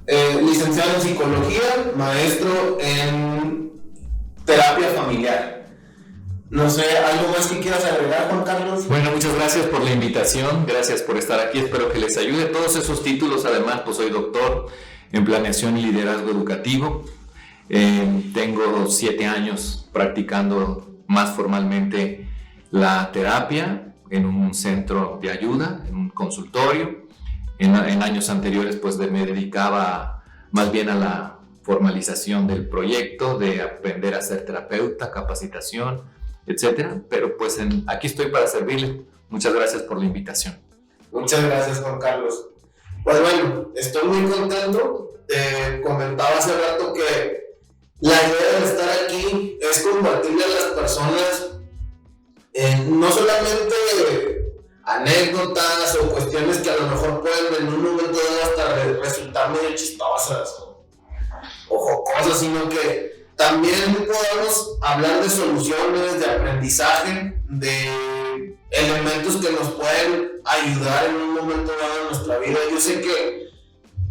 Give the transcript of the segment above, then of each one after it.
licenciado en psicología, maestro en terapia familiar. No sé, ¿algo más que quieras agregar, Juan Carlos? Bueno, muchas gracias por la invitación, gracias por estar aquí, espero que les ayude todos esos títulos. Además, pues soy doctor en planeación y liderazgo educativo. Tengo 7 años practicando más formalmente la terapia en un centro de ayuda, en un consultorio. En años anteriores pues me dedicaba más bien a la formalización del proyecto, de aprender a ser terapeuta, capacitación, etcétera. Pero pues aquí estoy para servirle. Muchas gracias por la invitación. Muchas gracias, Juan Carlos. Pues bueno, estoy muy contento. Comentaba hace rato que la idea de estar aquí es compartirle a las personas no solamente anécdotas o cuestiones que a lo mejor pueden en un momento dado hasta resultar medio chistosas o jocosas, sino que también podamos hablar de soluciones, de aprendizaje, de elementos que nos pueden ayudar en un momento dado en nuestra vida. Yo sé que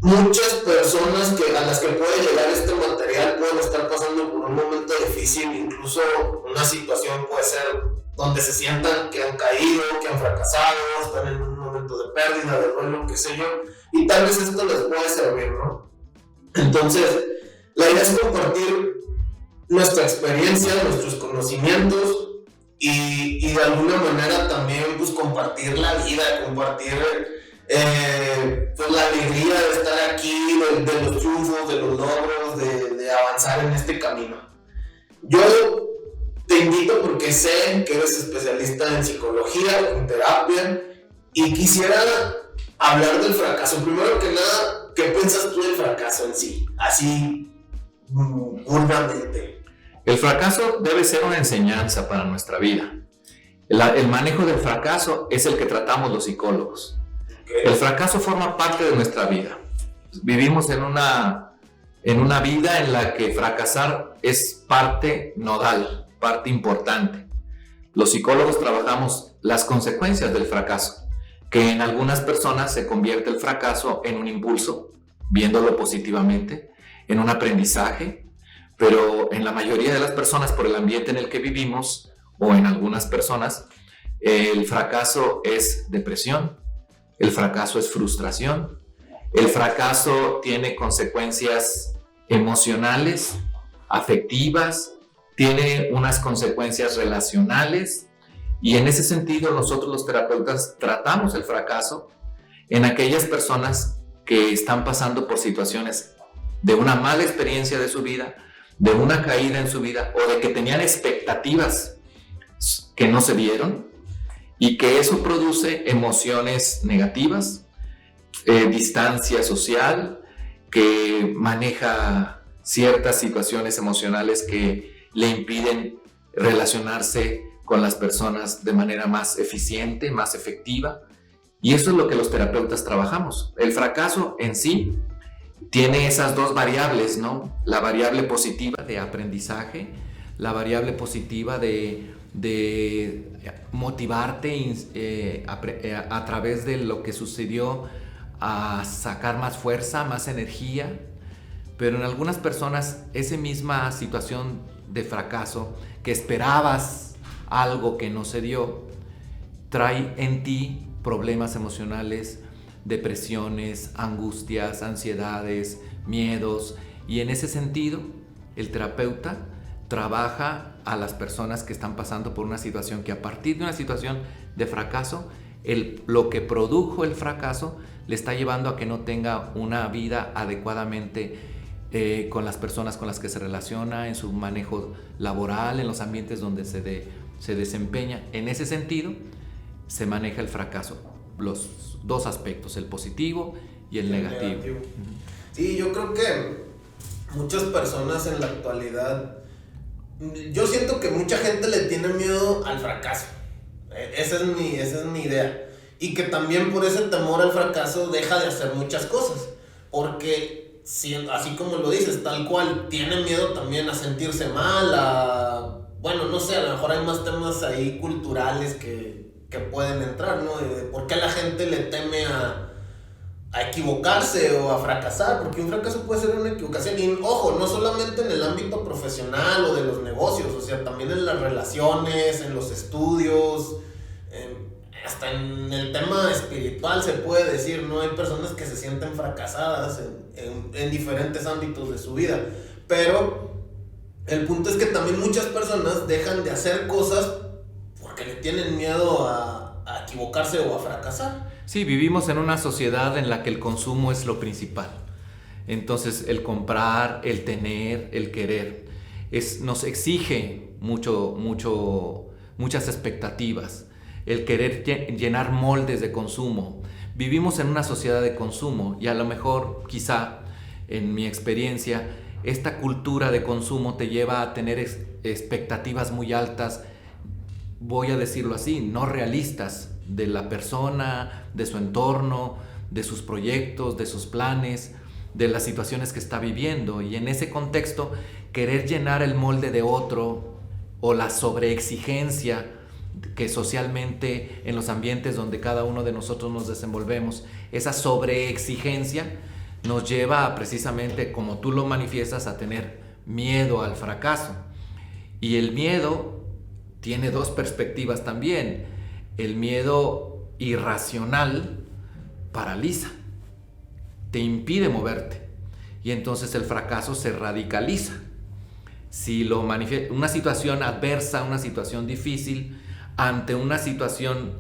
muchas personas a las que puede llegar este material pueden estar pasando por un momento difícil, incluso una situación puede ser donde se sientan que han caído, que han fracasado, están en un momento de pérdida, de duelo, qué sé yo, y tal vez esto les puede servir, ¿no? Entonces, la idea es compartir nuestra experiencia, nuestros conocimientos y de alguna manera también pues compartir la vida, compartir pues la alegría de estar aquí, de los triunfos, de los logros, de avanzar en este camino. Yo te invito porque sé que eres especialista en psicología, en terapia, y quisiera hablar del fracaso. Primero que nada, ¿qué piensas tú del fracaso en sí? Así, burdamente. El fracaso debe ser una enseñanza para nuestra vida. El manejo del fracaso es el que tratamos los psicólogos. Okay. El fracaso forma parte de nuestra vida. Vivimos en una vida en la que fracasar es parte nodal, parte importante. Los psicólogos trabajamos las consecuencias del fracaso, que en algunas personas se convierte el fracaso en un impulso, viéndolo positivamente, en un aprendizaje, pero en la mayoría de las personas, por el ambiente en el que vivimos, o en algunas personas, el fracaso es depresión, el fracaso es frustración, el fracaso tiene consecuencias emocionales, afectivas, tiene unas consecuencias relacionales, y en ese sentido nosotros los terapeutas tratamos el fracaso en aquellas personas que están pasando por situaciones de una mala experiencia de su vida, de una caída en su vida, o de que tenían expectativas que no se dieron, y que eso produce emociones negativas, distancia social, que maneja ciertas situaciones emocionales que le impiden relacionarse con las personas de manera más eficiente, más efectiva. Y eso es lo que los terapeutas trabajamos. El fracaso en sí tiene esas dos variables, ¿no? La variable positiva de aprendizaje, la variable positiva de motivarte a través de lo que sucedió, a sacar más fuerza, más energía. Pero en algunas personas esa misma situación de fracaso, que esperabas algo que no se dio, trae en ti problemas emocionales, depresiones, angustias, ansiedades, miedos. Y en ese sentido, el terapeuta trabaja a las personas que están pasando por una situación que, a partir de una situación de fracaso, lo que produjo el fracaso le está llevando a que no tenga una vida adecuadamente con las personas con las que se relaciona, en su manejo laboral, en los ambientes donde se desempeña. En ese sentido, se maneja el fracaso, los dos aspectos, el positivo y el negativo. Sí, yo creo que muchas personas en la actualidad, yo siento que mucha gente le tiene miedo al fracaso. Esa es mi idea. Y que también por ese temor al fracaso deja de hacer muchas cosas. Porque, así como lo dices, tal cual, tiene miedo también a sentirse mal, bueno, no sé, a lo mejor hay más temas ahí culturales que pueden entrar, ¿no? De por qué la gente le teme a equivocarse o a fracasar, porque un fracaso puede ser una equivocación. Y ojo, no solamente en el ámbito profesional o de los negocios, o sea, también en las relaciones, en los estudios, hasta en el tema espiritual se puede decir, ¿no? Hay personas que se sienten fracasadas en diferentes ámbitos de su vida, pero el punto es que también muchas personas dejan de hacer cosas porque le tienen miedo a equivocarse o a fracasar. Sí, vivimos en una sociedad en la que el consumo es lo principal. Entonces, el comprar, el tener, el querer, nos exige muchas expectativas. El querer llenar moldes de consumo. Vivimos en una sociedad de consumo y a lo mejor, quizá, en mi experiencia, esta cultura de consumo te lleva a tener expectativas muy altas, voy a decirlo así, no realistas, de la persona, de su entorno, de sus proyectos, de sus planes, de las situaciones que está viviendo. Y en ese contexto, querer llenar el molde de otro o la sobreexigencia que socialmente en los ambientes donde cada uno de nosotros nos desenvolvemos, esa sobreexigencia nos lleva precisamente, como tú lo manifiestas, a tener miedo al fracaso. Y el miedo tiene dos perspectivas también. El miedo irracional paraliza, te impide moverte y entonces el fracaso se radicaliza. Si lo manifiesta una situación adversa, una situación difícil, ante una situación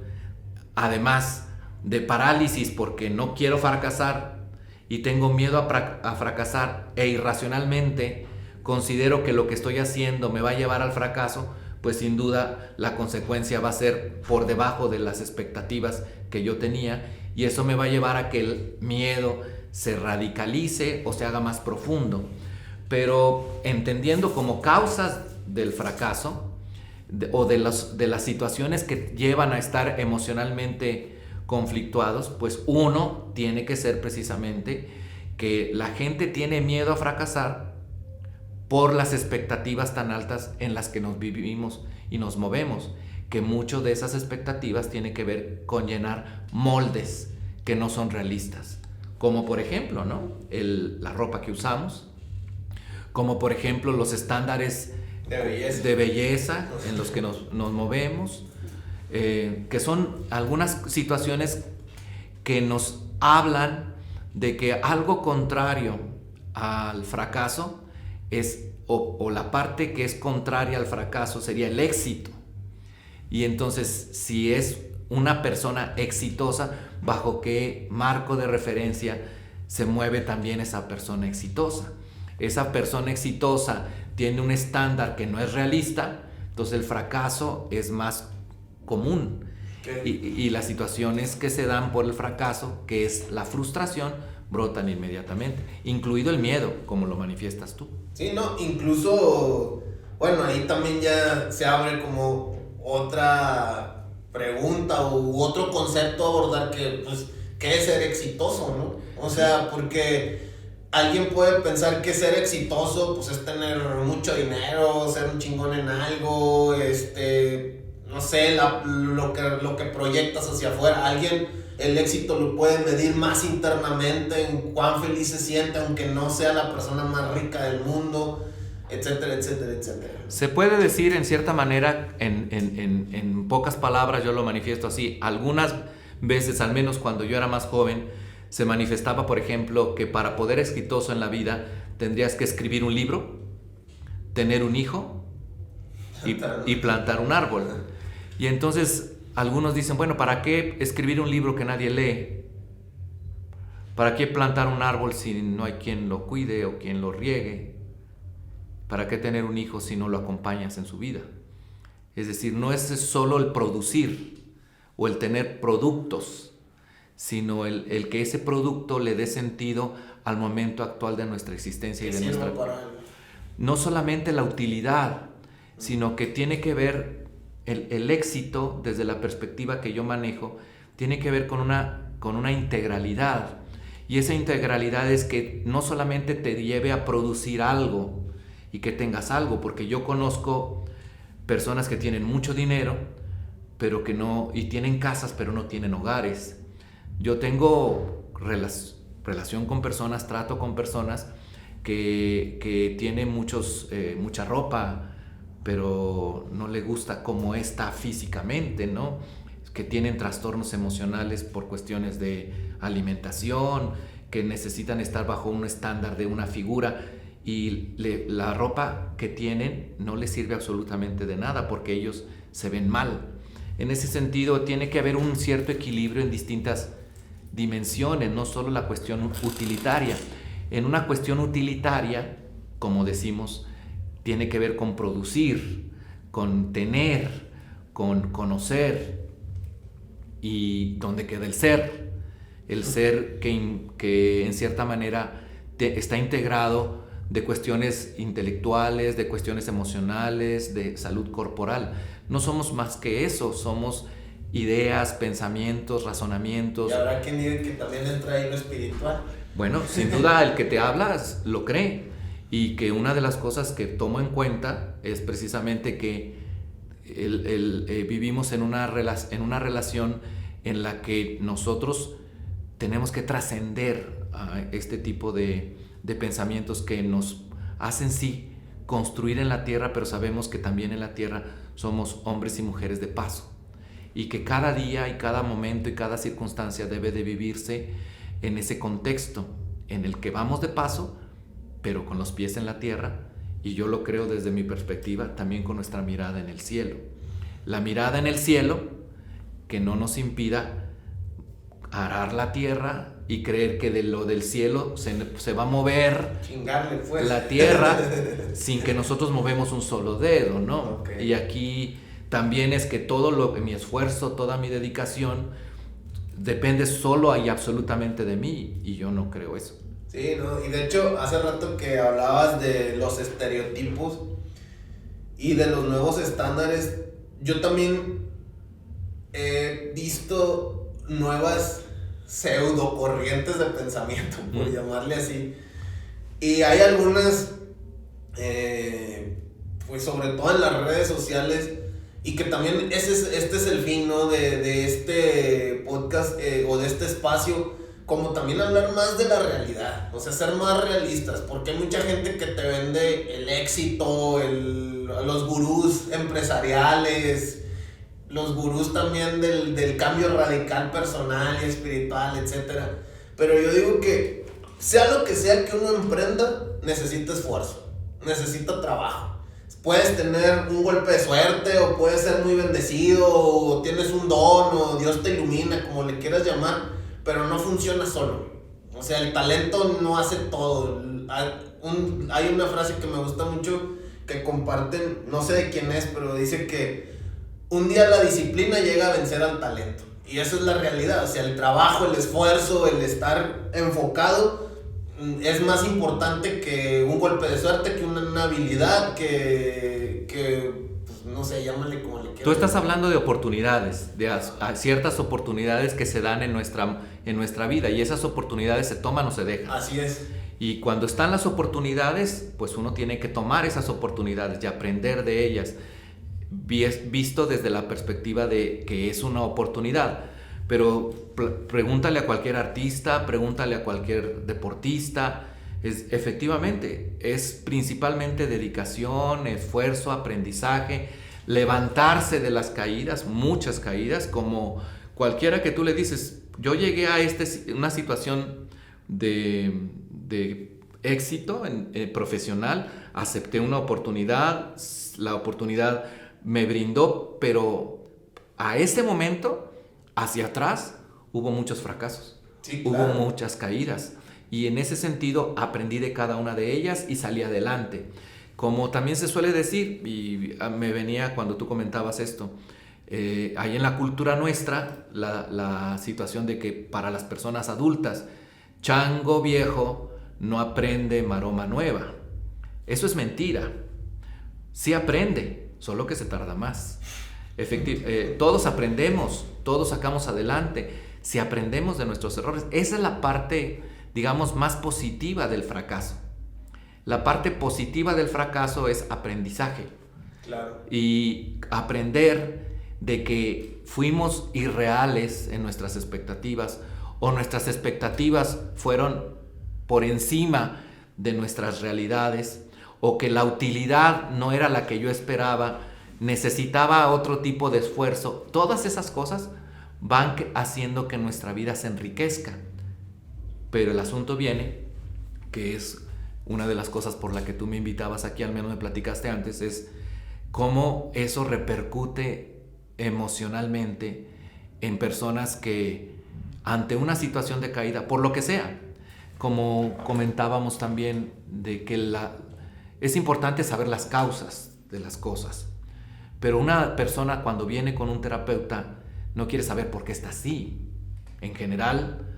además de parálisis porque no quiero fracasar y tengo miedo a fracasar e irracionalmente considero que lo que estoy haciendo me va a llevar al fracaso, pues sin duda la consecuencia va a ser por debajo de las expectativas que yo tenía y eso me va a llevar a que el miedo se radicalice o se haga más profundo. Pero entendiendo como causas del fracaso o de las situaciones que llevan a estar emocionalmente conflictuados, pues uno tiene que ser precisamente que la gente tiene miedo a fracasar por las expectativas tan altas en las que nos vivimos y nos movemos, que mucho de esas expectativas tiene que ver con llenar moldes que no son realistas, como por ejemplo, ¿no? La ropa que usamos, como por ejemplo los estándares de belleza en los que nos movemos, que son algunas situaciones que nos hablan de que algo contrario al fracaso es, o la parte que es contraria al fracaso sería el éxito. Y entonces, si es una persona exitosa, ¿bajo qué marco de referencia se mueve también esa persona exitosa? Esa persona exitosa tiene un estándar que no es realista, entonces el fracaso es más común. Y las situaciones que se dan por el fracaso, que es la frustración, brotan inmediatamente, incluido el miedo, como lo manifiestas tú. Sí, no, incluso, bueno, ahí también ya se abre como otra pregunta u otro concepto a abordar que, pues, ¿qué es ser exitoso, no? O sea, porque alguien puede pensar que ser exitoso, pues, es tener mucho dinero, ser un chingón en algo, no sé, lo que proyectas hacia afuera. Alguien el éxito lo puede medir más internamente en cuán feliz se siente, aunque no sea la persona más rica del mundo, etcétera, etcétera, etcétera. Se puede decir en cierta manera, en pocas palabras yo lo manifiesto así. Algunas veces, al menos cuando yo era más joven, se manifestaba, por ejemplo, que para poder ser exitoso en la vida tendrías que escribir un libro, tener un hijo y plantar un árbol. Y entonces algunos dicen, bueno, ¿para qué escribir un libro que nadie lee? ¿Para qué plantar un árbol si no hay quien lo cuide o quien lo riegue? ¿Para qué tener un hijo si no lo acompañas en su vida? Es decir, no es solo el producir o el tener productos, sino el que ese producto le dé sentido al momento actual de nuestra existencia y de nuestra vida. No solamente la utilidad, sino que tiene que ver el éxito, desde la perspectiva que yo manejo, tiene que ver con una integralidad. Y esa integralidad es que no solamente te lleve a producir algo y que tengas algo, porque yo conozco personas que tienen mucho dinero, pero que no, y tienen casas, pero no tienen hogares. Yo tengo relación con personas, trato con personas que tienen mucha ropa, pero no le gusta cómo está físicamente, ¿no? Que tienen trastornos emocionales por cuestiones de alimentación, que necesitan estar bajo un estándar de una figura, y la ropa que tienen no les sirve absolutamente de nada porque ellos se ven mal. En ese sentido, tiene que haber un cierto equilibrio en distintas dimensiones, no solo la cuestión utilitaria. En una cuestión utilitaria, como decimos, tiene que ver con producir, con tener, con conocer, y dónde queda el ser. El ser que en cierta manera está integrado de cuestiones intelectuales, de cuestiones emocionales, de salud corporal. No somos más que eso, somos ideas, pensamientos, razonamientos. Y habrá quien diga que también entra ahí lo espiritual. Bueno, sin duda el que te habla lo cree, y que una de las cosas que tomo en cuenta es precisamente que vivimos en una relación en la que nosotros tenemos que trascender a este tipo de pensamientos que nos hacen sí construir en la tierra, pero sabemos que también en la tierra somos hombres y mujeres de paso, y que cada día y cada momento y cada circunstancia debe de vivirse en ese contexto en el que vamos de paso, pero con los pies en la tierra, y yo lo creo desde mi perspectiva también con nuestra mirada en el cielo. La mirada en el cielo que no nos impida arar la tierra y creer que de lo del cielo se va a mover la tierra sin que nosotros movemos un solo dedo, ¿no? Okay. Y aquí también es que mi esfuerzo, toda mi dedicación depende solo y absolutamente de mí, y yo no creo eso. Sí, ¿no? Y de hecho, hace rato que hablabas de los estereotipos y de los nuevos estándares, yo también he visto nuevas pseudo corrientes de pensamiento, por llamarle así. Y hay algunas, pues sobre todo en las redes sociales, y que también este es el fin, ¿no? de este podcast o de este espacio, como también hablar más de la realidad, o sea, ser más realistas, porque hay mucha gente que te vende el éxito, los gurús empresariales, los gurús también del cambio radical personal y espiritual, etc. Pero yo digo que sea lo que sea que uno emprenda, necesita esfuerzo, necesita trabajo. Puedes tener un golpe de suerte, o puedes ser muy bendecido, o tienes un don, o Dios te ilumina, como le quieras llamar, pero no funciona solo. O sea, el talento no hace todo. Hay una frase que me gusta mucho que comparten, no sé de quién es, pero dice que un día la disciplina llega a vencer al talento. Y eso es la realidad. O sea, el trabajo, el esfuerzo, el estar enfocado es más importante que un golpe de suerte, que una habilidad, que pues, no sé, llámale como le quieras. Tú estás hablando de oportunidades, de ciertas oportunidades que se dan en nuestra vida, y esas oportunidades se toman o se dejan. Así es. Y cuando están las oportunidades, pues uno tiene que tomar esas oportunidades y aprender de ellas, visto desde la perspectiva de que es una oportunidad. Pero pregúntale a cualquier artista, pregúntale a cualquier deportista, efectivamente, es principalmente dedicación, esfuerzo, aprendizaje, levantarse de las caídas, muchas caídas, como cualquiera que tú le dices, yo llegué a una situación de éxito profesional, acepté una oportunidad, la oportunidad me brindó, pero a ese momento, hacia atrás, hubo muchos fracasos, sí, claro. Hubo muchas caídas, y en ese sentido aprendí de cada una de ellas y salí adelante. Como también se suele decir, y me venía cuando tú comentabas esto, hay en la cultura nuestra la situación de que para las personas adultas, chango viejo no aprende maroma nueva. Eso es mentira. Sí aprende, solo que se tarda más. Todos aprendemos, todos sacamos adelante, si aprendemos de nuestros errores. Esa es la parte, digamos, más positiva del fracaso. La parte positiva del fracaso es aprendizaje. Claro. Y aprender de que fuimos irreales en nuestras expectativas, o nuestras expectativas fueron por encima de nuestras realidades, o que la utilidad no era la que yo esperaba, necesitaba otro tipo de esfuerzo. Todas esas cosas van haciendo que nuestra vida se enriquezca. Pero el asunto viene, que es una de las cosas por la que tú me invitabas aquí, al menos me platicaste antes, es cómo eso repercute emocionalmente en personas que ante una situación de caída, por lo que sea, como comentábamos también, de que es importante saber las causas de las cosas, pero una persona cuando viene con un terapeuta no quiere saber por qué está así. En general,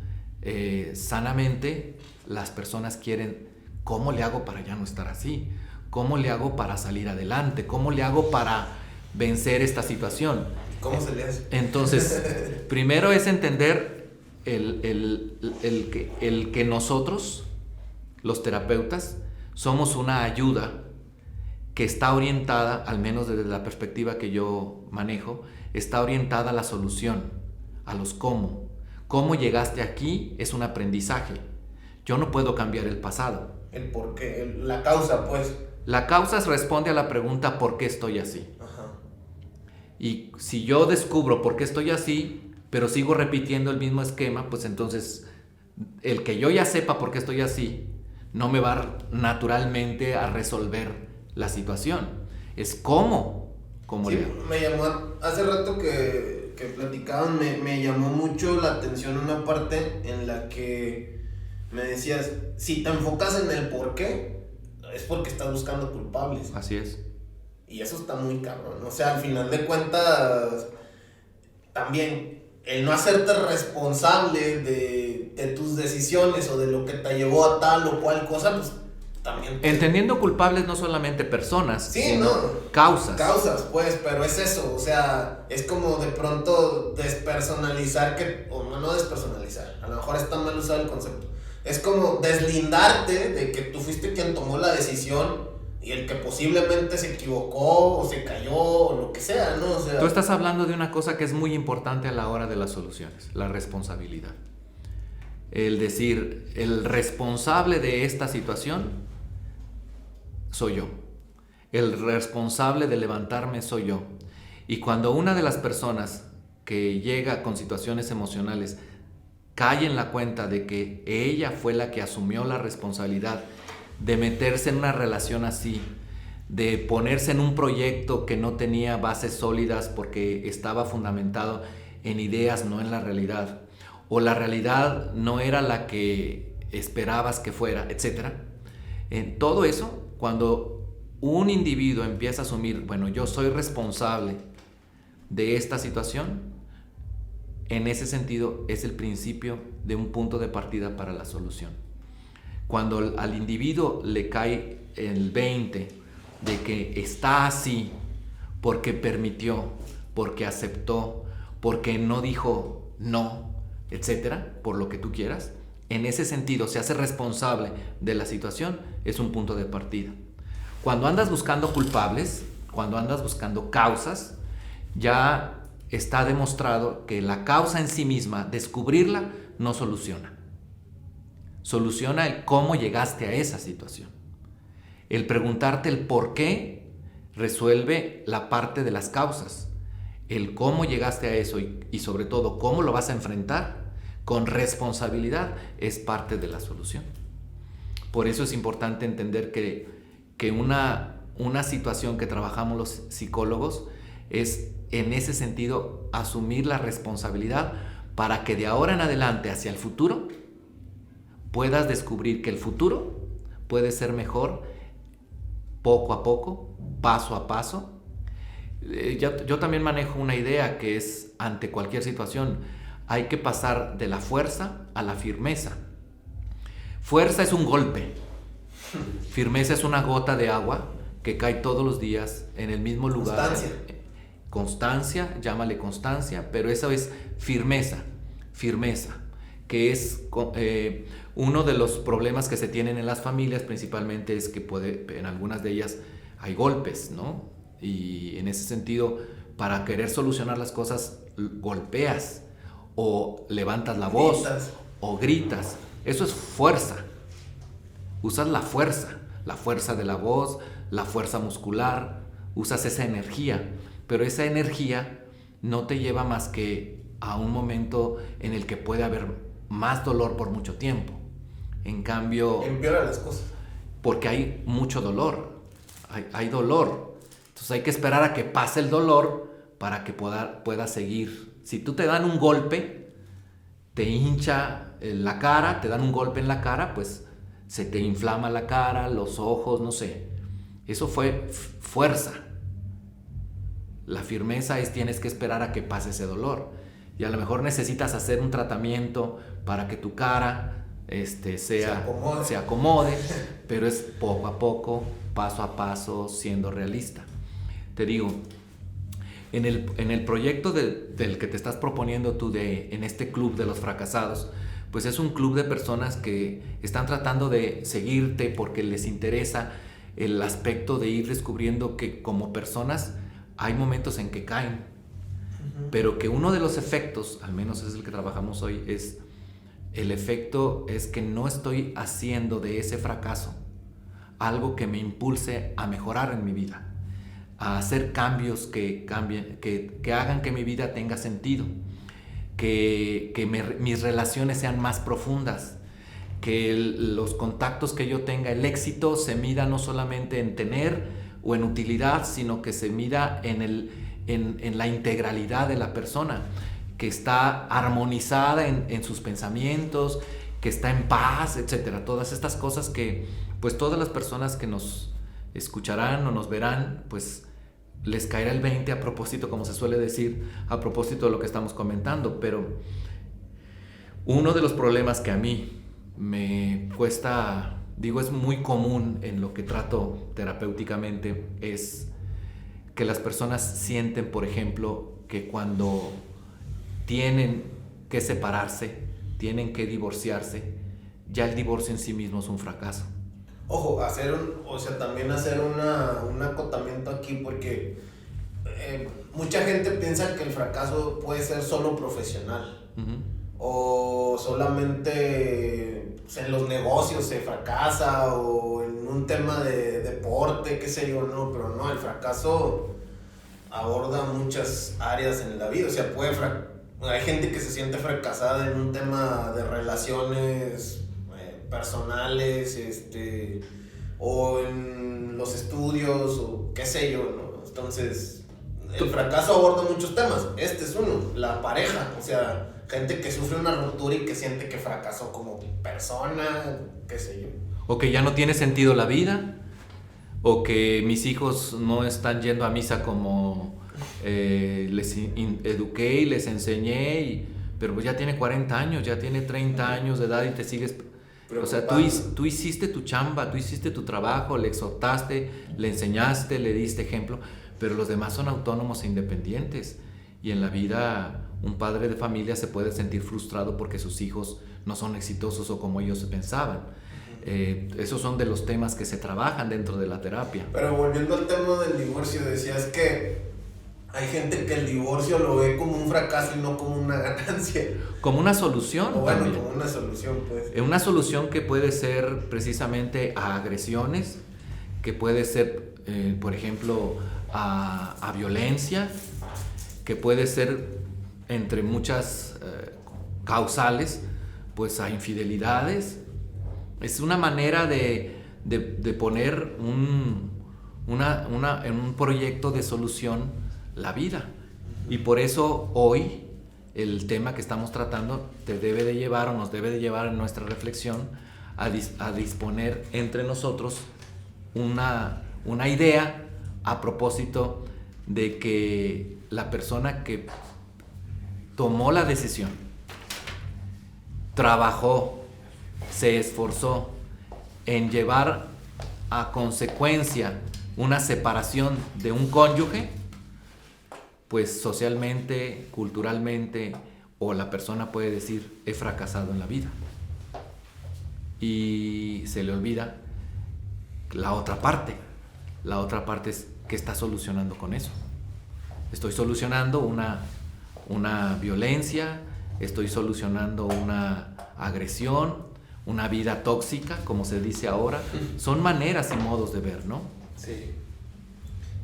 sanamente, las personas quieren: ¿cómo le hago para ya no estar así? ¿Cómo le hago para salir adelante? ¿Cómo le hago para vencer esta situación? ¿Cómo se le hace? Entonces, primero es entender el que nosotros, los terapeutas, somos una ayuda que está orientada, al menos desde la perspectiva que yo manejo, está orientada a la solución, a los cómo. Cómo llegaste aquí es un aprendizaje. Yo no puedo cambiar el pasado. El por qué, la causa, pues. La causa responde a la pregunta ¿por qué estoy así? Ajá. Y si yo descubro por qué estoy así, pero sigo repitiendo el mismo esquema, pues entonces el que yo ya sepa por qué estoy así no me va naturalmente a resolver la situación. Es cómo Sí, le... me llamó, hace rato que platicaban, me llamó mucho la atención una parte en la que me decías, si te enfocas en el por qué, es porque estás buscando culpables. Así es. Y eso está muy cabrón. O sea, al final de cuentas, también el no hacerte responsable de tus decisiones o de lo que te llevó a tal o cual cosa, pues también. Entendiendo culpables no solamente personas, sí, sino no, causas. Causas, pues, pero es eso. O sea, es como de pronto despersonalizar, o no despersonalizar, a lo mejor está mal usado el concepto. Es como deslindarte de que tú fuiste quien tomó la decisión y el que posiblemente se equivocó o se cayó o lo que sea, ¿no? O sea, Tú estás hablando de una cosa que es muy importante a la hora de las soluciones, la responsabilidad. El decir, el responsable de esta situación soy yo. El responsable de levantarme soy yo. Y cuando una de las personas que llega con situaciones emocionales cae en la cuenta de que ella fue la que asumió la responsabilidad de meterse en una relación así, de ponerse en un proyecto que no tenía bases sólidas porque estaba fundamentado en ideas, no en la realidad, o la realidad no era la que esperabas que fuera, etc. En todo eso, cuando un individuo empieza a asumir, bueno, yo soy responsable de esta situación, en ese sentido es el principio de un punto de partida para la solución. Cuando al individuo le cae el 20 de que está así porque permitió, porque aceptó, porque no dijo no, etcétera, por lo que tú quieras, en ese sentido se hace responsable de la situación, es un punto de partida. Cuando andas buscando culpables, cuando andas buscando causas, ya está demostrado que la causa en sí misma, descubrirla, no soluciona. Soluciona el cómo llegaste a esa situación. El preguntarte el por qué resuelve la parte de las causas. El cómo llegaste a eso y sobre todo cómo lo vas a enfrentar con responsabilidad es parte de la solución. Por eso es importante entender que una situación que trabajamos los psicólogos es en ese sentido asumir la responsabilidad para que de ahora en adelante hacia el futuro puedas descubrir que el futuro puede ser mejor poco a poco, paso a paso. Yo también manejo una idea que es ante cualquier situación hay que pasar de la fuerza a la firmeza. Fuerza es un golpe, firmeza es una gota de agua que cae todos los días en el mismo lugar. Constancia, llámale constancia, pero eso es firmeza, que es uno de los problemas que se tienen en las familias principalmente es que en algunas de ellas hay golpes, ¿no? Y en ese sentido, para querer solucionar las cosas, golpeas o levantas la voz, o gritas. Eso es fuerza. Usas la fuerza de la voz, la fuerza muscular, usas esa energía, pero esa energía no te lleva más que a un momento en el que puede haber más dolor por mucho tiempo. En cambio, empeora las cosas. Porque hay mucho dolor, hay dolor. Entonces hay que esperar a que pase el dolor para que pueda seguir. Si tú te dan un golpe, te hincha la cara, te dan un golpe en la cara, pues se te inflama la cara, los ojos, no sé. Eso fue fuerza. La firmeza es tienes que esperar a que pase ese dolor. Y a lo mejor necesitas hacer un tratamiento para que tu cara se acomode, pero es poco a poco, paso a paso, siendo realista. Te digo, en el proyecto del que te estás proponiendo tú en este club de los fracasados, pues es un club de personas que están tratando de seguirte porque les interesa el aspecto de ir descubriendo que como personas hay momentos en que caen, pero que uno de los efectos, al menos es el que trabajamos hoy, el efecto es que no estoy haciendo de ese fracaso algo que me impulse a mejorar en mi vida, a hacer cambios que cambien, que hagan que mi vida tenga sentido, que mis relaciones sean más profundas, que los contactos que yo tenga, el éxito se mida no solamente en tener o en utilidad, sino que se mida en la integralidad de la persona, que está armonizada en sus pensamientos, que está en paz, etcétera. Todas estas cosas que pues todas las personas que nos escucharán o nos verán, pues les caerá el 20 a propósito, como se suele decir, a propósito de lo que estamos comentando. Pero uno de los problemas que a mí me cuesta, es muy común en lo que trato terapéuticamente, es que las personas sienten, por ejemplo, que cuando tienen que separarse, tienen que divorciarse, ya el divorcio en sí mismo es un fracaso. Ojo, también hacer un acotamiento aquí, porque mucha gente piensa que el fracaso puede ser solo profesional, o solamente en los negocios se fracasa, o en un tema de deporte, qué sé yo, no, pero no, el fracaso aborda muchas áreas en la vida. O sea, hay gente que se siente fracasada en un tema de relaciones personales, o en los estudios, o qué sé yo, ¿no? Entonces, el fracaso aborda muchos temas. Este es uno, la pareja. O sea, gente que sufre una ruptura y que siente que fracasó como persona, qué sé yo. O que ya no tiene sentido la vida, o que mis hijos no están yendo a misa como les eduqué y les enseñé, pero pues ya tiene 40 años, ya tiene 30 años de edad y te sigues... O sea, tú hiciste tu chamba, tú hiciste tu trabajo, le exhortaste, le enseñaste, le diste ejemplo, pero los demás son autónomos e independientes. Y en la vida, un padre de familia se puede sentir frustrado porque sus hijos no son exitosos o como ellos pensaban. Esos son de los temas que se trabajan dentro de la terapia. Pero volviendo al tema del divorcio, decías que hay gente que el divorcio lo ve como un fracaso y no como una ganancia. Como una solución. O bueno, también. Como una solución, pues. Una solución que puede ser precisamente a agresiones, que puede ser, por ejemplo, a violencia, que puede ser, entre muchas causales, pues a infidelidades. Es una manera de poner en un proyecto de solución la vida. Y por eso hoy el tema que estamos tratando te debe de llevar, o nos debe de llevar en nuestra reflexión a disponer entre nosotros una idea a propósito de que la persona que tomó la decisión, trabajó, se esforzó en llevar a consecuencia una separación de un cónyuge, pues socialmente, culturalmente, o la persona puede decir, he fracasado en la vida. Y se le olvida la otra parte. La otra parte es, ¿qué está solucionando con eso? Estoy solucionando una violencia, estoy solucionando una agresión, una vida tóxica, como se dice ahora. Son maneras y modos de ver, ¿no? Sí.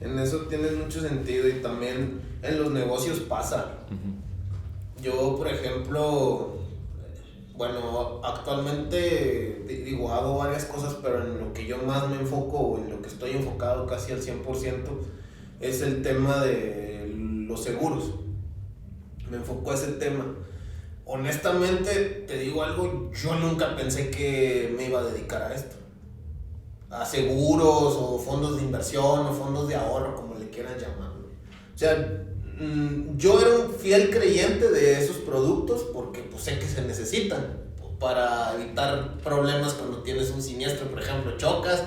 En eso tienes mucho sentido, y también en los negocios pasa. Yo, por ejemplo, bueno, actualmente digo, hago varias cosas, pero en lo que yo más me enfoco, o en lo que estoy enfocado casi al 100%, es el tema de los seguros. Me enfoco a ese tema. Honestamente, te digo algo, yo nunca pensé que me iba a dedicar a esto. A seguros, o fondos de inversión, o fondos de ahorro, como le quieran llamar. O sea, yo era un fiel creyente de esos productos, porque pues sé que se necesitan para evitar problemas cuando tienes un siniestro. Por ejemplo, chocas,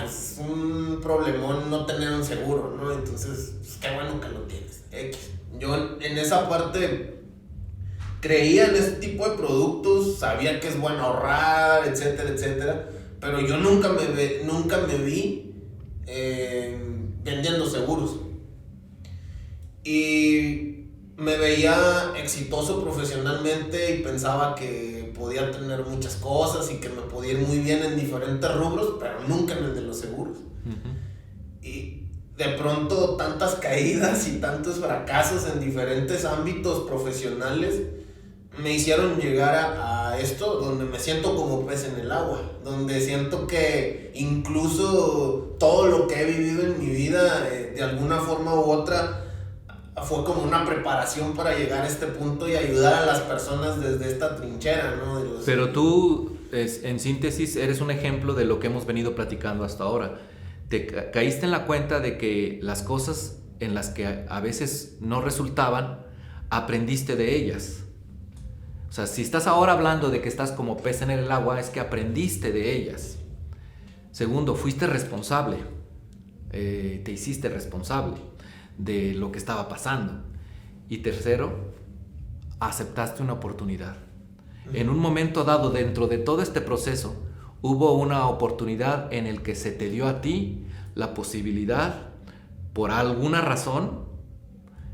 pues es un problemón no tener un seguro, ¿no? Entonces, pues qué bueno que lo tienes. X. Yo en esa parte creía en este tipo de productos, sabía que es bueno ahorrar, etcétera, etcétera, pero yo nunca me vi vendiendo seguros. Y me veía exitoso profesionalmente y pensaba que podía tener muchas cosas y que me podía ir muy bien en diferentes rubros, pero nunca en el de los seguros. Y de pronto tantas caídas y tantos fracasos en diferentes ámbitos profesionales me hicieron llegar a esto, donde me siento como pez en el agua, donde siento que incluso todo lo que he vivido en mi vida, de alguna forma u otra, fue como una preparación para llegar a este punto y ayudar a las personas desde esta trinchera, ¿no? Pero tú, en síntesis, eres un ejemplo de lo que hemos venido platicando hasta ahora. Te caíste en la cuenta de que las cosas en las que a veces no resultaban, aprendiste de ellas. O sea, si estás ahora hablando de que estás como pez en el agua, es que aprendiste de ellas. Segundo, fuiste responsable, te hiciste responsable de lo que estaba pasando. Y tercero, aceptaste una oportunidad. En un momento dado, dentro de todo este proceso, hubo una oportunidad en el que se te dio a ti la posibilidad, por alguna razón,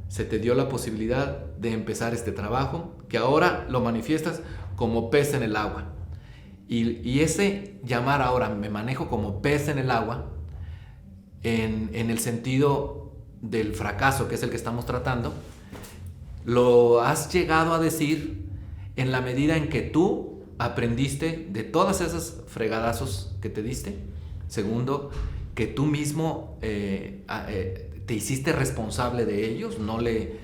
se te dio la posibilidad de empezar este trabajo, que ahora lo manifiestas como pez en el agua. Y ese llamar ahora, me manejo como pez en el agua, en el sentido del fracaso, que es el que estamos tratando, lo has llegado a decir en la medida en que tú aprendiste de todas esas fregadazos que te diste. Segundo, que tú mismo te hiciste responsable de ellos, no le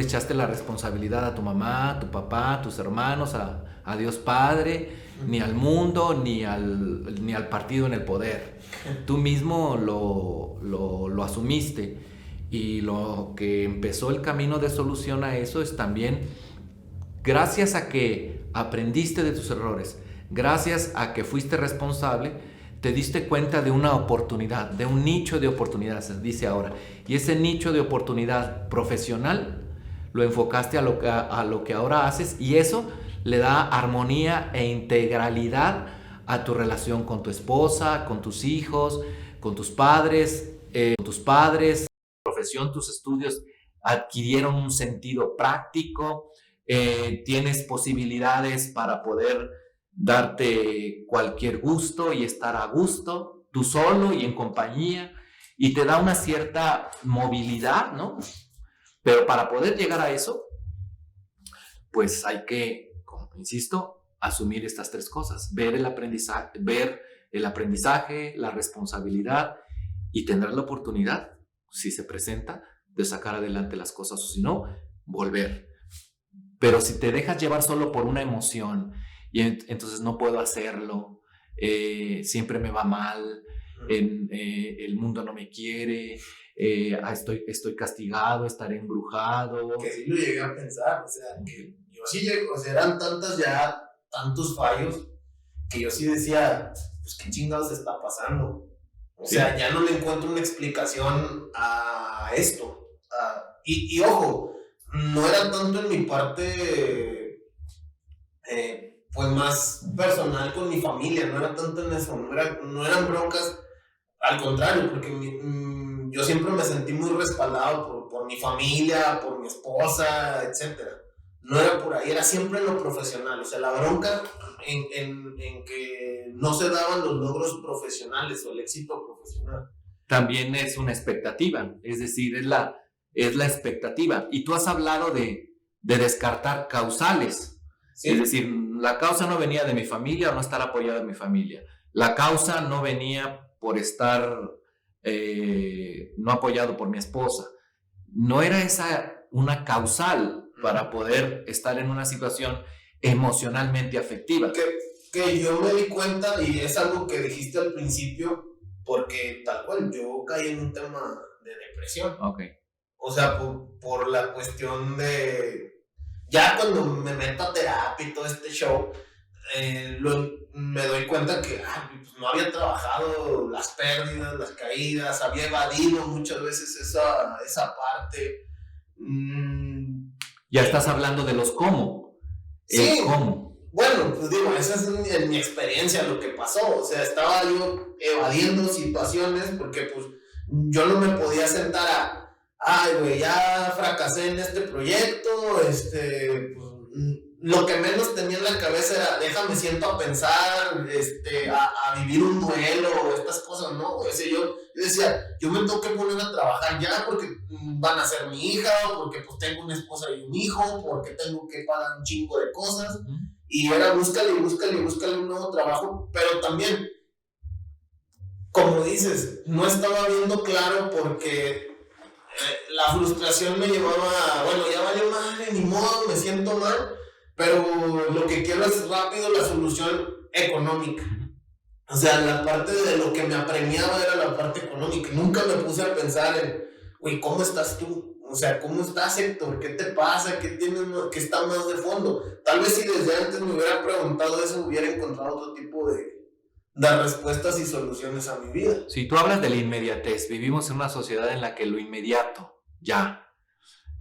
echaste la responsabilidad a tu mamá, a tu papá, a tus hermanos, a Dios Padre, ni al mundo, ni al partido en el poder. Tú mismo lo asumiste, y lo que empezó el camino de solución a eso es también gracias a que aprendiste de tus errores, gracias a que fuiste responsable, te diste cuenta de una oportunidad, de un nicho de oportunidad, se dice ahora. Y ese nicho de oportunidad profesional lo enfocaste a lo que ahora haces, y eso le da armonía e integralidad a tu relación con tu esposa, con tus hijos, con tus padres. Profesión, tus estudios adquirieron un sentido práctico, tienes posibilidades para poder darte cualquier gusto y estar a gusto, tú solo y en compañía, y te da una cierta movilidad, ¿no? Pero para poder llegar a eso, pues hay que, como insisto, asumir estas tres cosas: ver el aprendizaje, la responsabilidad, y tener la oportunidad, si se presenta, de sacar adelante las cosas, o si no, volver. Pero si te dejas llevar solo por una emoción, y entonces no puedo hacerlo, siempre me va mal, el mundo no me quiere, estoy castigado, estaré embrujado. Que sí lo llegué a pensar, o sea, que yo sí llegué, o sea, eran tantos fallos, que yo sí decía, pues qué chingados está pasando. O sea, ya no le encuentro una explicación a esto. Y ojo, no era tanto en mi parte, pues más personal con mi familia, no era tanto en eso, no eran broncas, al contrario, porque yo yo siempre me sentí muy respaldado por mi familia, por mi esposa, etc. no era por ahí, era siempre en lo profesional. O sea, la bronca en que no se daban los logros profesionales o el éxito profesional. También es una expectativa, es decir, es la expectativa. Y tú has hablado de descartar causales. Sí. Es decir, la causa no venía de mi familia o no estar apoyada en mi familia. La causa no venía por estar no apoyado por mi esposa. No era esa una causal para poder estar en una situación emocionalmente afectiva. Que yo me di cuenta, y es algo que dijiste al principio, porque tal cual yo caí en un tema de depresión. Okay. O sea, por la cuestión de... Ya cuando me meto a terapia y todo este show, me doy cuenta que pues no había trabajado las pérdidas, las caídas, había evadido muchas veces esa parte. Ya estás hablando de los cómo. Sí, cómo. Bueno, pues digo, esa es en mi experiencia lo que pasó. O sea, estaba yo evadiendo situaciones porque pues yo no me podía sentar a, ay, güey, ya fracasé en este proyecto, pues, lo que menos tenía en la cabeza era, déjame siento a pensar, a vivir un duelo o estas cosas, ¿no? O sea, yo decía, yo me tengo que poner a trabajar ya porque van a ser mi hija, o porque pues tengo una esposa y un hijo, porque tengo que pagar un chingo de cosas. Y era búscale un nuevo trabajo, pero también, como dices, no estaba viendo claro porque la frustración me llevaba, bueno, ya valió madre, ni modo, me siento mal, pero lo que quiero es rápido la solución económica. O sea, la parte de lo que me apremiaba era la parte económica. Nunca me puse a pensar en, güey, ¿cómo estás tú? O sea, ¿cómo estás, Héctor? ¿Qué te pasa? ¿Qué está más de fondo? Tal vez si desde antes me hubiera preguntado eso, hubiera encontrado otro tipo de respuestas y soluciones a mi vida. Si tú hablas de la inmediatez, vivimos en una sociedad en la que lo inmediato, ya.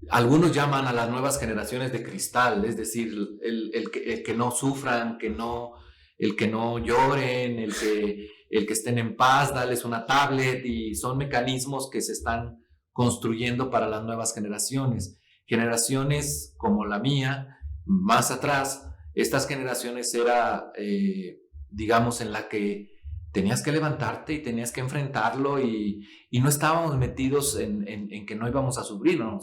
Algunos llaman a las nuevas generaciones de cristal, es decir, el que no sufran, el que no lloren, el que estén en paz, darles una tablet, y son mecanismos que se están construyendo para las nuevas generaciones. Generaciones como la mía, más atrás, estas generaciones era, digamos, en la que tenías que levantarte y tenías que enfrentarlo y no estábamos metidos en que no íbamos a sufrir, ¿no?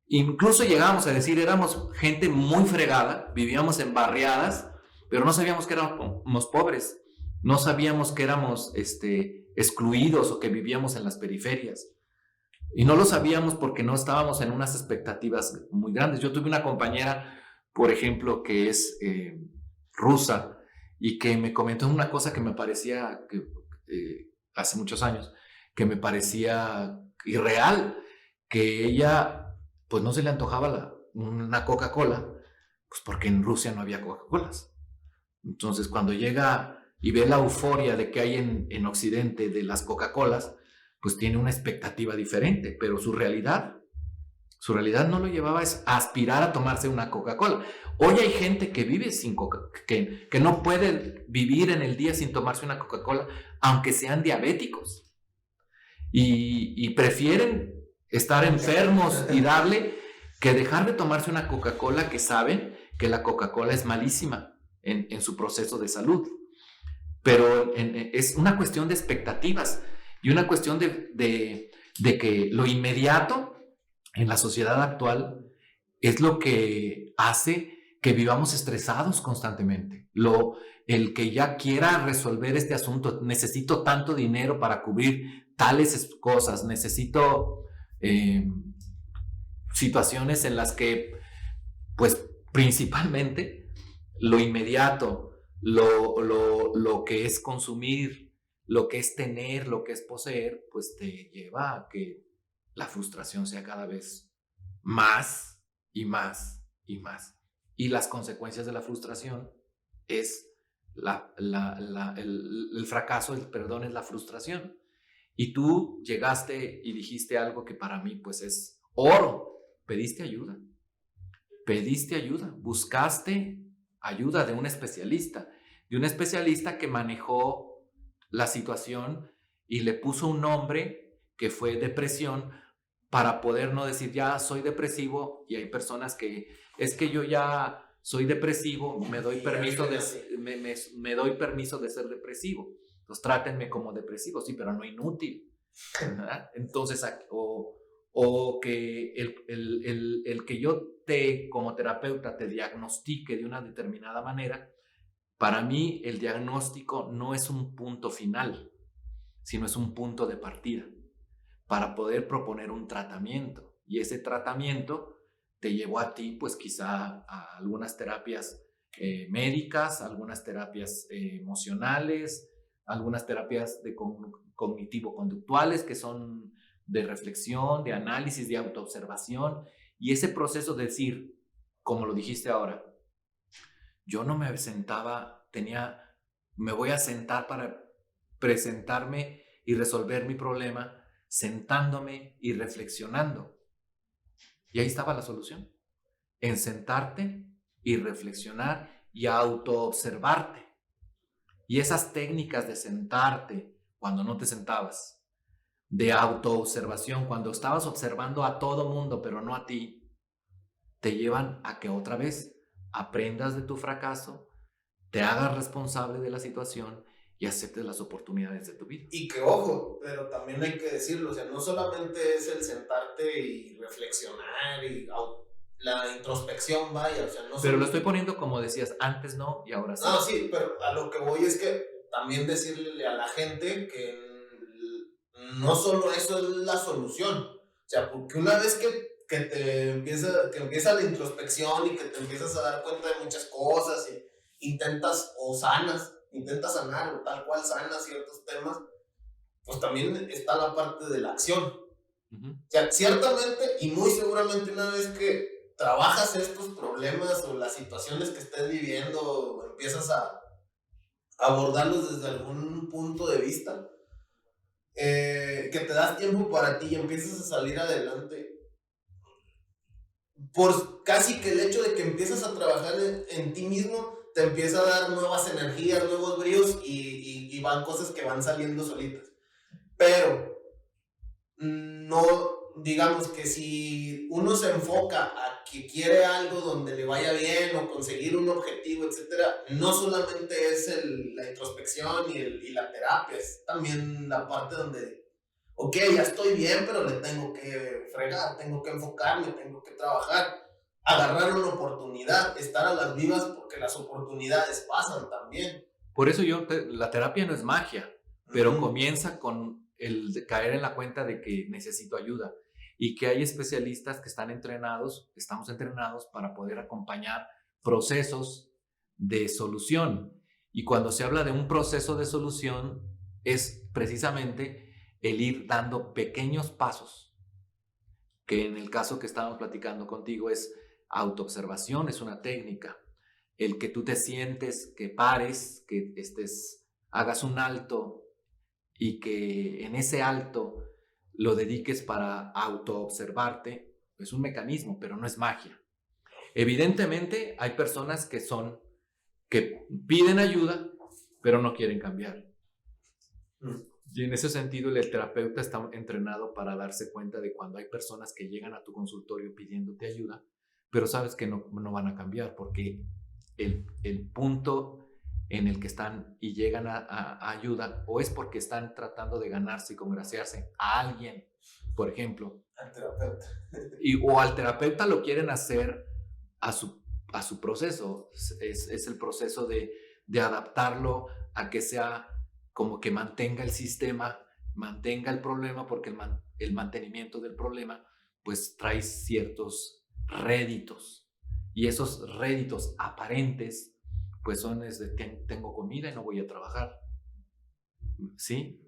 Incluso llegábamos a decir, éramos gente muy fregada, vivíamos en barriadas, pero no sabíamos que éramos pobres, no sabíamos que éramos excluidos o que vivíamos en las periferias. Y no lo sabíamos porque no estábamos en unas expectativas muy grandes. Yo tuve una compañera, por ejemplo, que es rusa, y que me comentó una cosa que me parecía, hace muchos años, que me parecía irreal, que ella, pues no se le antojaba una Coca-Cola, pues porque en Rusia no había Coca-Colas. Entonces, cuando llega y ve la euforia de que hay en Occidente de las Coca-Colas, pues tiene una expectativa diferente, pero su realidad no lo llevaba a aspirar a tomarse una Coca-Cola. Hoy hay gente que vive sin Coca-Cola, que no puede vivir en el día sin tomarse una Coca-Cola, aunque sean diabéticos. Y prefieren estar enfermos y darle que dejar de tomarse una Coca-Cola, que saben que la Coca-Cola es malísima en su proceso de salud. Pero es una cuestión de expectativas y una cuestión de que lo inmediato en la sociedad actual es lo que hace que vivamos estresados constantemente. El que ya quiera resolver este asunto, necesito tanto dinero para cubrir tales cosas, necesito situaciones en las que, pues principalmente, lo inmediato, lo que es consumir, lo que es tener, lo que es poseer, pues te lleva a que la frustración sea cada vez más y más y más. Y las consecuencias de la frustración es el fracaso, el perdón es la frustración. Y tú llegaste y dijiste algo que para mí pues es oro. Pediste ayuda, buscaste ayuda de un especialista que manejó la situación y le puso un nombre que fue depresión, para poder no decir ya soy depresivo, y hay personas que es que yo ya soy depresivo, me doy permiso me doy permiso de ser depresivo, entonces trátenme como depresivo, sí, pero no inútil, ¿verdad? Entonces, o que el que yo como terapeuta te diagnostique de una determinada manera, para mí el diagnóstico no es un punto final, sino es un punto de partida para poder proponer un tratamiento. Y ese tratamiento te llevó a ti, pues quizá a algunas terapias médicas, algunas terapias emocionales, algunas terapias de cognitivo-conductuales que son de reflexión, de análisis, de autoobservación. Y ese proceso de decir, como lo dijiste ahora, yo no me sentaba, me voy a sentar para presentarme y resolver mi problema, sentándome y reflexionando. Y ahí estaba la solución, en sentarte y reflexionar y autoobservarte. Y esas técnicas de sentarte cuando no te sentabas, de autoobservación cuando estabas observando a todo mundo pero no a ti, te llevan a que otra vez aprendas de tu fracaso, te hagas responsable de la situación y aceptes las oportunidades de tu vida. Y que ojo, pero también hay que decirlo, o sea, no solamente es el sentarte y reflexionar y la introspección, vaya, o sea, no. Pero lo estoy poniendo como decías, antes no y ahora sí. No, sí, pero a lo que voy es que también decirle a la gente que no solo eso es la solución, o sea, porque una vez que empieza la introspección y que te empiezas a dar cuenta de muchas cosas y intentas sanar o tal cual sanas ciertos temas, pues también está la parte de la acción. O sea, ciertamente y muy seguramente una vez que trabajas estos problemas o las situaciones que estés viviendo o empiezas a abordarlos desde algún punto de vista, que te das tiempo para ti y empiezas a salir adelante, por casi que el hecho de que empiezas a trabajar en ti mismo te empieza a dar nuevas energías, nuevos bríos y van cosas que van saliendo solitas. Pero no, digamos que si uno se enfoca a que quiere algo donde le vaya bien o conseguir un objetivo, etcétera, no solamente es la introspección y la terapia, es también la parte donde, ok, ya estoy bien, pero le tengo que fregar, tengo que enfocarme, tengo que trabajar, agarrar una oportunidad, estar a las vivas porque las oportunidades pasan también. Por eso la terapia no es magia, pero comienza con el de caer en la cuenta de que necesito ayuda y que hay especialistas que estamos entrenados para poder acompañar procesos de solución. Y cuando se habla de un proceso de solución es precisamente el ir dando pequeños pasos, que en el caso que estábamos platicando contigo es autoobservación, es una técnica. El que tú te sientes, que pares, que hagas un alto y que en ese alto lo dediques para autoobservarte, es un mecanismo, pero no es magia. Evidentemente hay personas que piden ayuda, pero no quieren cambiar. Y en ese sentido el terapeuta está entrenado para darse cuenta de cuando hay personas que llegan a tu consultorio pidiéndote ayuda, pero sabes que no van a cambiar porque el punto en el que están y llegan a ayuda o es porque están tratando de ganarse y congraciarse a alguien, por ejemplo, al terapeuta, o al terapeuta lo quieren hacer a su proceso, es el proceso de adaptarlo a que sea como que mantenga el sistema, mantenga el problema, porque el mantenimiento del problema pues trae ciertos réditos y esos réditos aparentes pues son tengo comida y no voy a trabajar, ¿sí?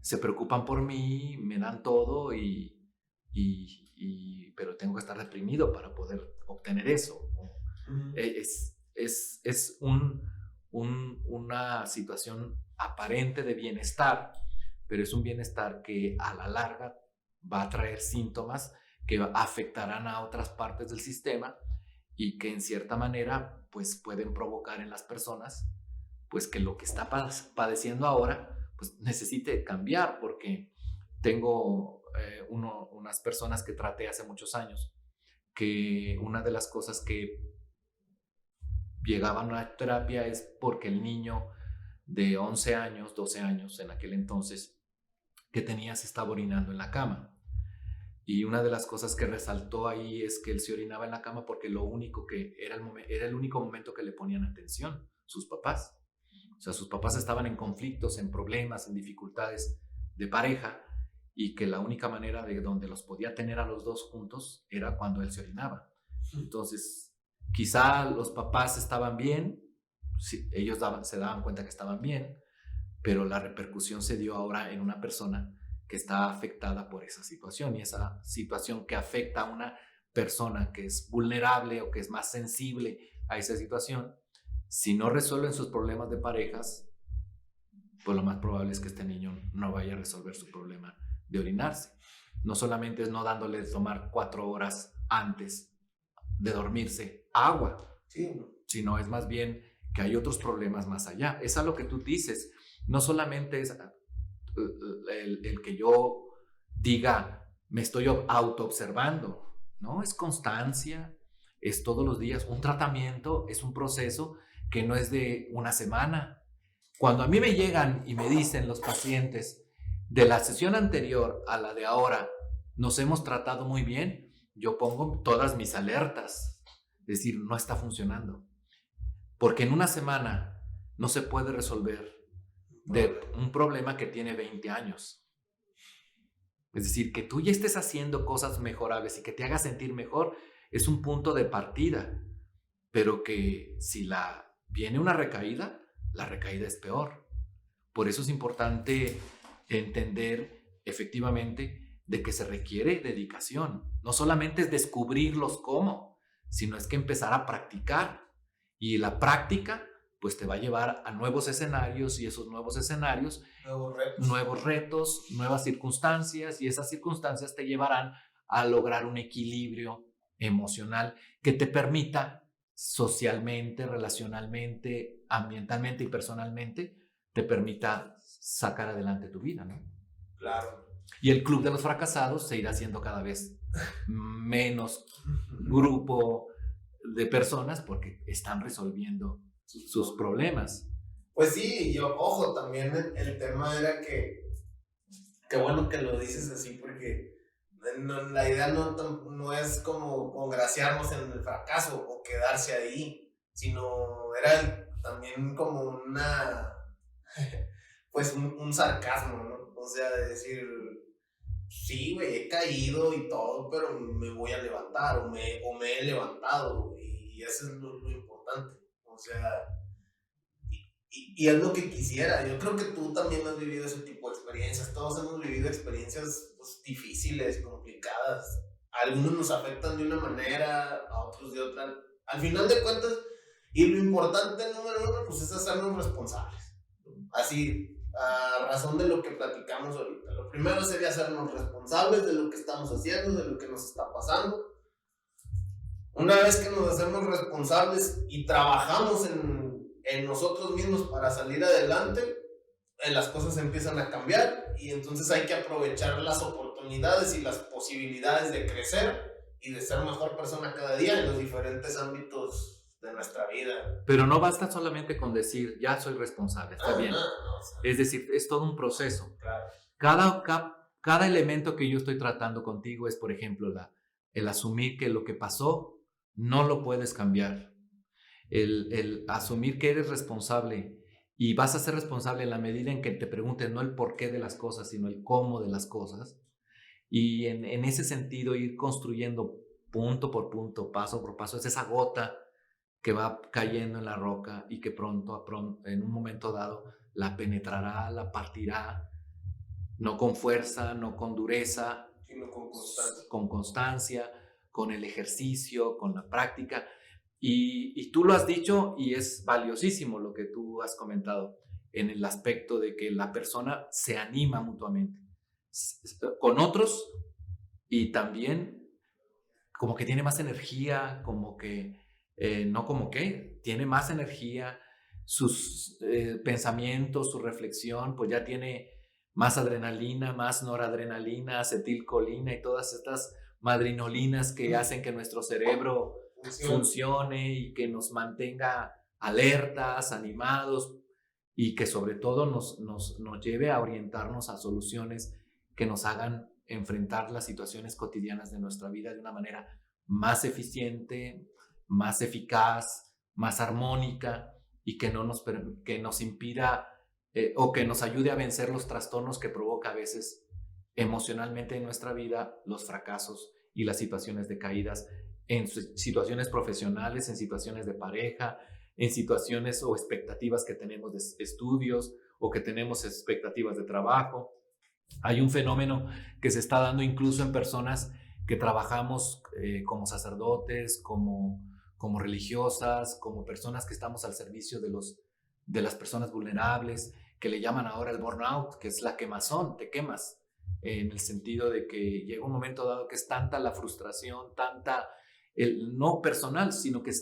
Se preocupan por mí, me dan todo pero tengo que estar deprimido para poder obtener eso. Es una situación aparente de bienestar, pero es un bienestar que a la larga va a traer síntomas que afectarán a otras partes del sistema y que en cierta manera pues pueden provocar en las personas pues que lo que está padeciendo ahora pues necesite cambiar, porque tengo unas personas que traté hace muchos años, que una de las cosas que llegaban a terapia es porque el niño de 11 años, 12 años en aquel entonces, que tenía se estaba orinando en la cama. Y una de las cosas que resaltó ahí es que él se orinaba en la cama porque lo único que era el único momento que le ponían atención sus papás. O sea, sus papás estaban en conflictos, en problemas, en dificultades de pareja, y que la única manera de donde los podía tener a los dos juntos era cuando él se orinaba. Entonces, quizá los papás estaban bien, sí, ellos se daban cuenta que estaban bien, pero la repercusión se dio ahora en una persona que está afectada por esa situación, y esa situación que afecta a una persona que es vulnerable o que es más sensible a esa situación, si no resuelven sus problemas de parejas, pues lo más probable es que este niño no vaya a resolver su problema de orinarse. No solamente es no dándole de tomar 4 horas antes de dormirse agua, Sí. sino es más bien que hay otros problemas más allá. Es a lo que tú dices. No solamente es el que yo diga, me estoy auto-observando, ¿no? Es constancia, es todos los días. Un tratamiento es un proceso que no es de una semana. Cuando a mí me llegan y me dicen los pacientes, de la sesión anterior a la de ahora, nos hemos tratado muy bien, yo pongo todas mis alertas. Es decir, no está funcionando. Porque en una semana no se puede resolver de un problema que tiene 20 años. Es decir, que tú ya estés haciendo cosas mejorables y que te haga sentir mejor es un punto de partida, pero que si viene una recaída, la recaída es peor. Por eso es importante entender efectivamente de que se requiere dedicación. No solamente es descubrir los cómo, sino es que empezar a practicar, y la práctica pues te va a llevar a nuevos escenarios, y esos nuevos escenarios, nuevos retos, nuevas circunstancias, y esas circunstancias te llevarán a lograr un equilibrio emocional que te permita socialmente, relacionalmente, ambientalmente y personalmente, te permita sacar adelante tu vida, ¿no? Claro. Y el club de los fracasados se irá haciendo cada vez menos grupo de personas porque están resolviendo sus problemas. Pues sí, yo, ojo, también el tema era que bueno que lo dices así, porque la idea no es como congraciarnos en el fracaso o quedarse ahí, sino era también como pues un sarcasmo, ¿no? O sea, de decir, sí, güey, he caído y todo, pero me voy a levantar, o me he levantado, y eso es lo importante. O sea, y es lo que quisiera. Yo creo que tú también has vivido ese tipo de experiencias. Todos hemos vivido experiencias pues, difíciles, complicadas. A algunos nos afectan de una manera, a otros de otra. Al final de cuentas, y lo importante, número uno, pues es hacernos responsables. Así, a razón de lo que platicamos ahorita. Lo primero sería hacernos responsables de lo que estamos haciendo, de lo que nos está pasando. Una vez que nos hacemos responsables y trabajamos en nosotros mismos para salir adelante, las cosas empiezan a cambiar, y entonces hay que aprovechar las oportunidades y las posibilidades de crecer y de ser mejor persona cada día en los diferentes ámbitos de nuestra vida. Pero no basta solamente con decir, ya soy responsable, está bien. No, o sea, es decir, es todo un proceso. Claro. Cada elemento que yo estoy tratando contigo es, por ejemplo, el asumir que lo que pasó no lo puedes cambiar. El asumir que eres responsable, y vas a ser responsable en la medida en que te pregunten no el porqué de las cosas, sino el cómo de las cosas. Y en ese sentido ir construyendo punto por punto, paso por paso, es esa gota que va cayendo en la roca y que pronto, en un momento dado, la penetrará, la partirá, no con fuerza, no con dureza, sino con constancia. Con constancia, con el ejercicio, con la práctica. Y tú lo has dicho, y es valiosísimo lo que tú has comentado en el aspecto de que la persona se anima mutuamente con otros, y también como que tiene más energía, como que no como que, tiene más energía, sus pensamientos, su reflexión, pues ya tiene más adrenalina, más noradrenalina, acetilcolina y todas estas madrinolinas que hacen que nuestro cerebro funcione y que nos mantenga alertas, animados, y que sobre todo nos lleve a orientarnos a soluciones que nos hagan enfrentar las situaciones cotidianas de nuestra vida de una manera más eficiente, más eficaz, más armónica, y que nos impida o que nos ayude a vencer los trastornos que provoca a veces emocionalmente en nuestra vida los fracasos y las situaciones de caídas en situaciones profesionales, en situaciones de pareja, en situaciones o expectativas que tenemos de estudios o que tenemos expectativas de trabajo. Hay un fenómeno que se está dando incluso en personas que trabajamos como sacerdotes, como religiosas, como personas que estamos al servicio de las personas vulnerables, que le llaman ahora el burnout, que es la quemazón, te quemas, en el sentido de que llega un momento dado que es tanta la frustración, tanta, no personal, sino que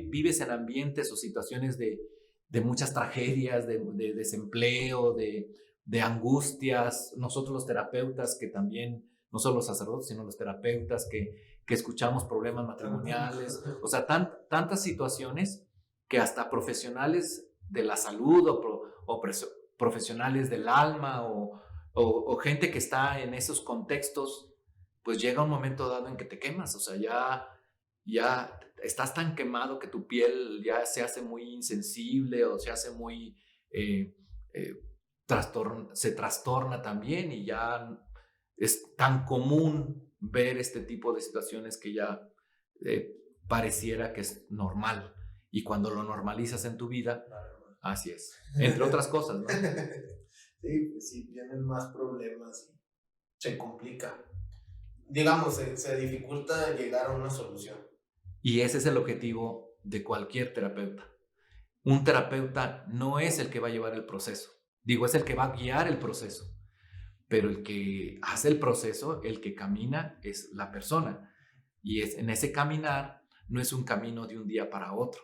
vives en ambientes o situaciones de muchas tragedias, de desempleo, de angustias. Nosotros los terapeutas, que también, no solo los sacerdotes, sino los terapeutas que escuchamos problemas matrimoniales, o sea, tantas situaciones que hasta profesionales de la salud o profesionales del alma o gente que está en esos contextos, pues llega un momento dado en que te quemas, o sea, ya estás tan quemado que tu piel ya se hace muy insensible o se hace muy, se trastorna también, y ya es tan común ver este tipo de situaciones que ya pareciera que es normal, y cuando lo normalizas en tu vida, así es, entre otras cosas, ¿no? Sí, pues sí, vienen más problemas y se complica. Digamos, se dificulta llegar a una solución. Y ese es el objetivo de cualquier terapeuta. Un terapeuta no es el que va a llevar el proceso, digo, es el que va a guiar el proceso, pero el que hace el proceso, el que camina, es la persona. Y en ese caminar no es un camino de un día para otro.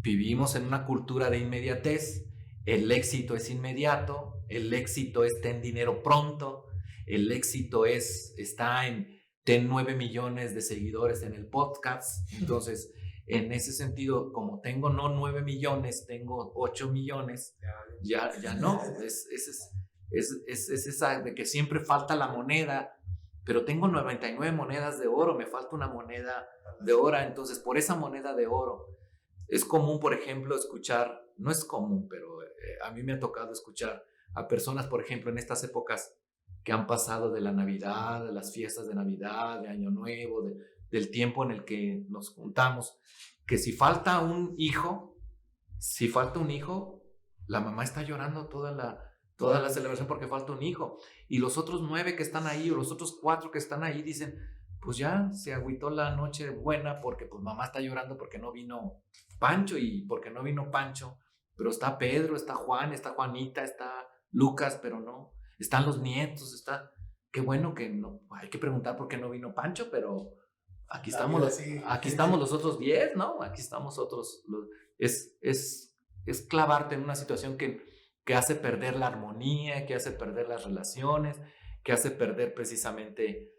Vivimos en una cultura de inmediatez. El éxito es inmediato, el éxito es ten dinero pronto, el éxito está en ten 9 millones de seguidores en el podcast. Entonces, en ese sentido, como tengo no 9 millones, tengo 8 millones, ya no, es esa de que siempre falta la moneda, pero tengo 99 monedas de oro, me falta una moneda de oro. Entonces, por esa moneda de oro, es común, por ejemplo, escuchar, no es común, pero a mí me ha tocado escuchar a personas, por ejemplo, en estas épocas que han pasado de la Navidad, de las fiestas de Navidad, de Año Nuevo, del tiempo en el que nos juntamos, que si falta un hijo, la mamá está llorando toda la celebración porque falta un hijo, y los otros 9 que están ahí, o los otros 4 que están ahí, dicen, pues ya se agüitó la noche buena porque pues mamá está llorando porque no vino Pancho, y porque no vino Pancho, pero está Pedro, está Juan, está Juanita, está Lucas, pero no, están los nietos, qué bueno que no, hay que preguntar por qué no vino Pancho, pero aquí estamos los otros 10, ¿no? Aquí estamos otros, es clavarte en una situación que hace perder la armonía, que hace perder las relaciones, que hace perder precisamente,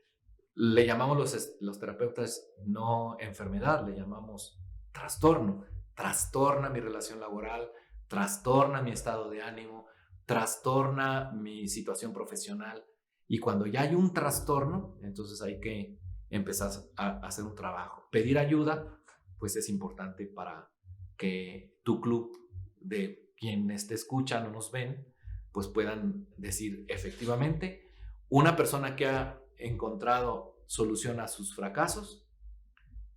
le llamamos los terapeutas no enfermedad, le llamamos trastorno. Trastorna mi relación laboral, trastorna mi estado de ánimo, trastorna mi situación profesional. Y cuando ya hay un trastorno, entonces hay que empezar a hacer un trabajo. Pedir ayuda, pues es importante para que tu club, de quienes te escuchan o nos ven, pues puedan decir, efectivamente, una persona que ha encontrado solución a sus fracasos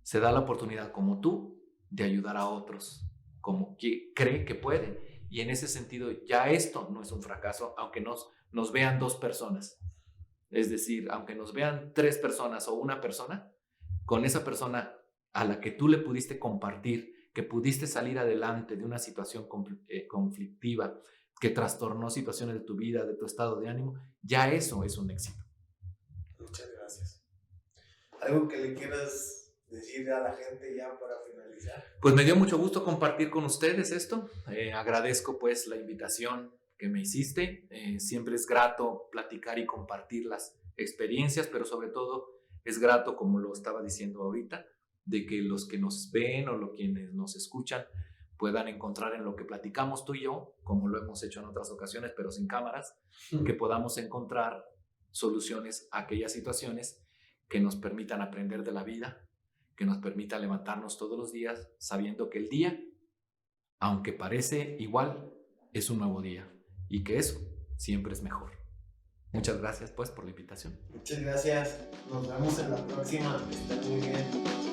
se da la oportunidad, como tú, de ayudar a otros como que cree que puede, y en ese sentido ya esto no es un fracaso, aunque nos vean 2 personas, es decir, aunque nos vean 3 personas o una persona, con esa persona a la que tú le pudiste compartir, que pudiste salir adelante de una situación conflictiva, que trastornó situaciones de tu vida, de tu estado de ánimo, ya eso es un éxito. Muchas gracias. ¿Algo que le quieras decir a la gente ya para finalizar? Pues me dio mucho gusto compartir con ustedes esto. Agradezco pues la invitación que me hiciste. Siempre es grato platicar y compartir las experiencias, pero sobre todo es grato, como lo estaba diciendo ahorita, de que los que nos ven o los quienes nos escuchan puedan encontrar en lo que platicamos tú y yo, como lo hemos hecho en otras ocasiones, pero sin cámaras, que podamos encontrar soluciones a aquellas situaciones que nos permitan aprender de la vida, que nos permita levantarnos todos los días sabiendo que el día, aunque parece igual, es un nuevo día y que eso siempre es mejor. Muchas gracias pues por la invitación. Muchas gracias. Nos vemos en la próxima. Estén muy bien.